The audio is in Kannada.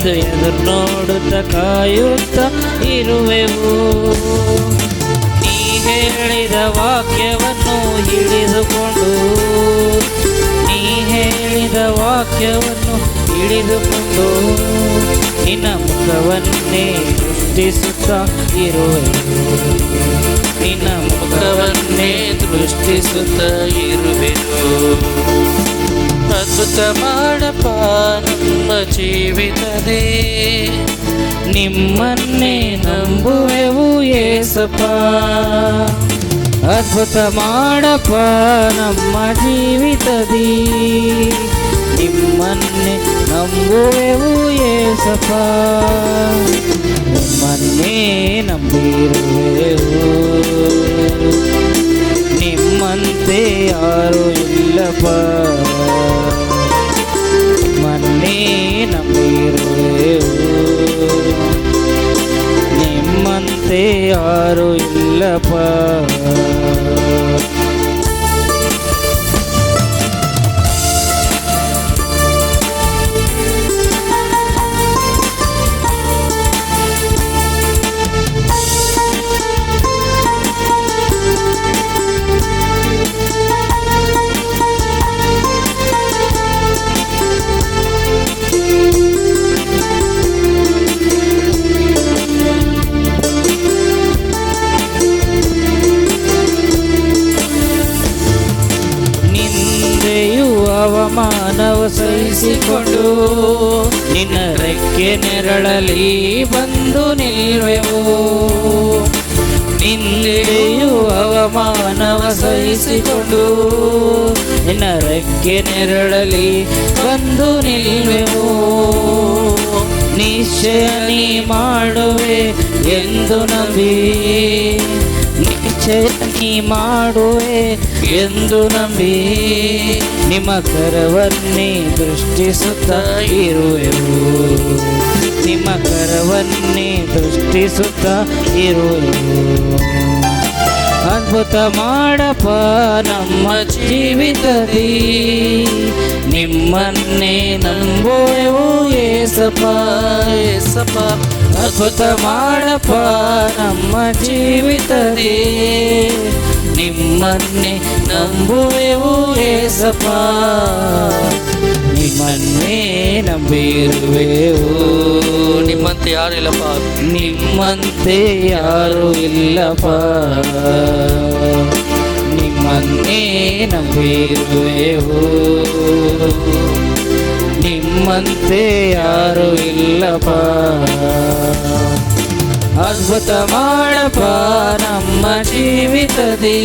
ಎಂದು ಎದುರು ನೋಡುತ್ತಾ ಕಾಯುತ್ತಾ ಇರುವೆವು. ನೀ ಹೇಳಿದ ವಾಕ್ಯವನ್ನು ಹಿಡಿದುಕೊಂಡು, ನೀ ಹೇಳಿದ ವಾಕ್ಯವನ್ನು ಹಿಡಿದುಕೊಂಡು ನಿನ್ನ ಮುಖವನ್ನೇ ದೃಷ್ಟಿಸುತ್ತಾ ಇರುವೆನು. ನಿನ್ನ ಮುಖವನ್ನೇ ದೃಷ್ಟಿಸುತ್ತಾ ಇರುವೆನು. ಅದ್ಭುತ ಮಾಡಪ್ಪ ನಮ್ಮ ಜೀವಿತದೇ, ನಿಮ್ಮನ್ನೇ ನಂಬುವೆವು ಏಸಪ್ಪ. ಅದ್ಭುತ ಮಾಡಪ್ಪ ನಮ್ಮ ಜೀವಿತದಿ, ನಿಮ್ಮನ್ನೇ ನಂಬುವೆವು ಏಸಪ್ಪ. ನಿಮ್ಮನ್ನೇ ನಂಬಿರುವೆವು, ನಿಮ್ಮಂತೆ ಯಾರು ಇಲ್ಲಪ್ಪ. ನಿಮ್ಮನ್ನೇ ನಂಬಿರುವೆವು, ನಿಮ್ಮಂತೆ ಯಾರು ಇಲ್ಲಪ್ಪ. ಅವಮಾನವ ಸಹಿಸಿಕೊಂಡು ನಿನ್ನ ರೆಕ್ಕೆ ನೆರಳಲಿ ಬಂದು ನಿಲ್ಲುವೆವು. ನಿಂದೆಯೂ ಅವಮಾನವ ಸಹಿಸಿಕೊಂಡು ನಿನ್ನ ರೆಕ್ಕೆ ನೆರಳಲಿ ಬಂದು ನಿಲ್ಲುವೆವು. ನಿಶ್ಚಯ ನೀ ಮಾಡುವೆ ಎಂದು ನಂಬಿ, ನಿಶ್ಚಯ ನೀ ಮಾಡುವೆ ಎಂದು ನಂಬಿ ನಿಮ್ಮ ಕರವನ್ನೇ ದೃಷ್ಟಿಸುತ್ತಾ ಇರುವೆವು. ನಿಮ್ಮ ಕರವನ್ನೇ ದೃಷ್ಟಿಸುತ್ತಾ ಇರುವೆವು. ಅದ್ಭುತ ಮಾಡಪ್ಪ ನಮ್ಮ ಜೀವಿತದಿ, ನಿಮ್ಮನ್ನೇ ನಂಬುವೆವು ಏಸಪ್ಪ ಏಸಪ್ಪ. ಅದ್ಭುತ ಮಾಡಪ್ಪ ನಮ್ಮ ಜೀವಿತದಿ, ನಿಮ್ಮನ್ನೇ ನಂಬುವೆವು ಏಸಪ್ಪ. ನಿಮ್ಮನ್ನೇ ನಂಬಿರುವೆವು, ನಿಮ್ಮಂತೆ ಯಾರು ಇಲ್ಲಪ್ಪ. ನಿಮ್ಮಂತೆ ಯಾರು ಇಲ್ಲಪ್ಪ. ನಿಮ್ಮನ್ನೇ ನಂಬಿರುವೆವು, ನಿಮ್ಮಂತೆ ಯಾರು ಇಲ್ಲಪ್ಪ. ಅದ್ಭುತ ಮಾಡಪ್ಪ ನಮ್ಮ ಜೀವಿತದಿ,